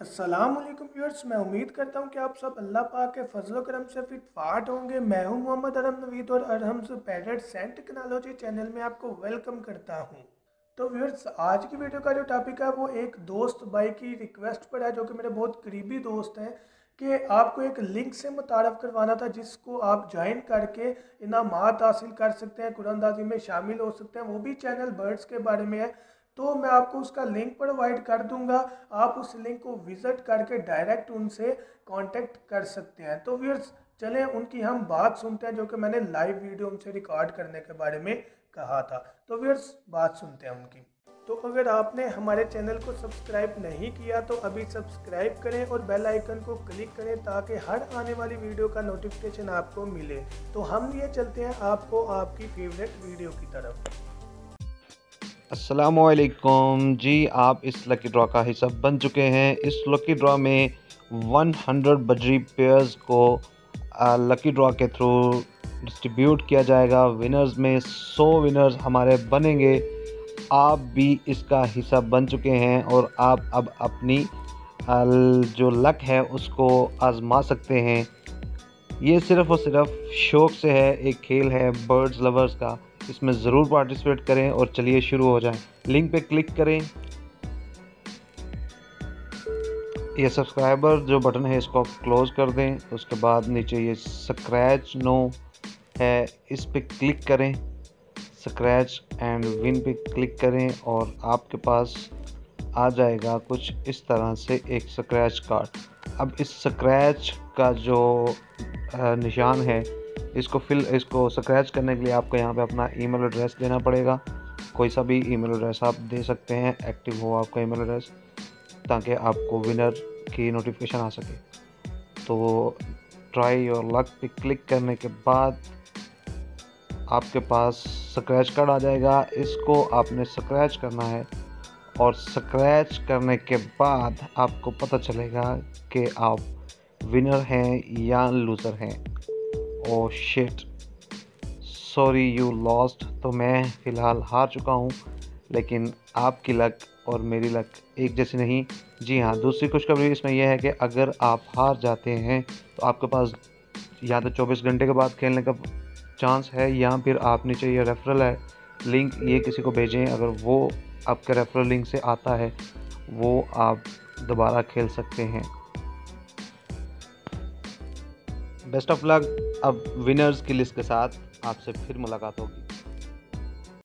अस्सलामुअलैकुम व्यूअर्स, मैं उम्मीद करता हूँ कि आप सब अल्लाह पाक के फजल करम से फिट फाट होंगे। मैं हूँ मोहम्मद अरम नवीद और अरहम्स पैरेट सेंट टेक्नोलॉजी चैनल में आपको वेलकम करता हूँ। तो व्यूअर्स, आज की वीडियो का जो टॉपिक है वो एक दोस्त भाई की रिक्वेस्ट पर है, जो कि मेरे बहुत करीबी दोस्त हैं, कि आपको एक लिंक से मुतारफ़ करवाना था जिसको आप ज्वाइन करके इनामात हासिल कर सकते हैं, कुरानदाजी में शामिल हो सकते हैं। वो भी चैनल बर्ड्स के बारे में है। तो मैं आपको उसका लिंक प्रोवाइड कर दूंगा। आप उस लिंक को विजिट करके डायरेक्ट उनसे कांटेक्ट कर सकते हैं। तो व्यूअर्स, चलें उनकी हम बात सुनते हैं, जो कि मैंने लाइव वीडियो उनसे रिकॉर्ड करने के बारे में कहा था। तो व्यूअर्स, बात सुनते हैं उनकी। तो अगर आपने हमारे चैनल को सब्सक्राइब नहीं किया तो अभी सब्सक्राइब करें और बेल आइकन को क्लिक करें ताकि हर आने वाली वीडियो का नोटिफिकेशन आपको मिले। तो हम ये चलते हैं आपको आपकी फेवरेट वीडियो की तरफ। अस्सलामुअलैकुम जी, आप इस लकी ड्रॉ का हिस्सा बन चुके हैं। इस लकी ड्रॉ में 100 बजरी पेयर्स को लकी ड्रॉ के थ्रू डिस्ट्रीब्यूट किया जाएगा। विनर्स में 100 विनर्स हमारे बनेंगे। आप भी इसका हिस्सा बन चुके हैं और आप अब अपनी जो लक है उसको आजमा सकते हैं। ये सिर्फ़ और सिर्फ शौक़ से है, एक खेल है बर्ड्स लवर्स का। इसमें ज़रूर पार्टिसिपेट करें और चलिए शुरू हो जाएं। लिंक पे क्लिक करें, ये सब्सक्राइबर जो बटन है इसको क्लोज़ कर दें। उसके बाद नीचे ये स्क्रैच नो है, इस पे क्लिक करें, स्क्रैच एंड विन पे क्लिक करें और आपके पास आ जाएगा कुछ इस तरह से एक स्क्रैच कार्ड। अब इस स्क्रैच का जो निशान है, इसको स्क्रैच करने के लिए आपको यहाँ पे अपना ईमेल एड्रेस देना पड़ेगा। कोई सा भी ईमेल एड्रेस आप दे सकते हैं, एक्टिव हो आपका ईमेल एड्रेस, ताकि आपको विनर की नोटिफिकेशन आ सके। तो ट्राई योर लक पे क्लिक करने के बाद आपके पास स्क्रैच कार्ड आ जाएगा। इसको आपने स्क्रैच करना है और स्क्रैच करने के बाद आपको पता चलेगा कि आप विनर हैं या लूज़र हैं। Oh shit, sorry you lost. तो मैं फ़िलहाल हार चुका हूँ, लेकिन आपकी लक और मेरी लक एक जैसी नहीं। जी हाँ, दूसरी खुशखबरी इसमें यह है कि अगर आप हार जाते हैं तो आपके पास या तो 24 घंटे के बाद खेलने का चांस है, या फिर आप नीचे ये रेफरल है लिंक, ये किसी को भेजें। अगर वो आपके रेफरल लिंक से आता है वो आप दोबारा खेल सकते हैं। Best of luck. अब विनर्स की लिस्ट के साथ आपसे फिर मुलाकात होगी।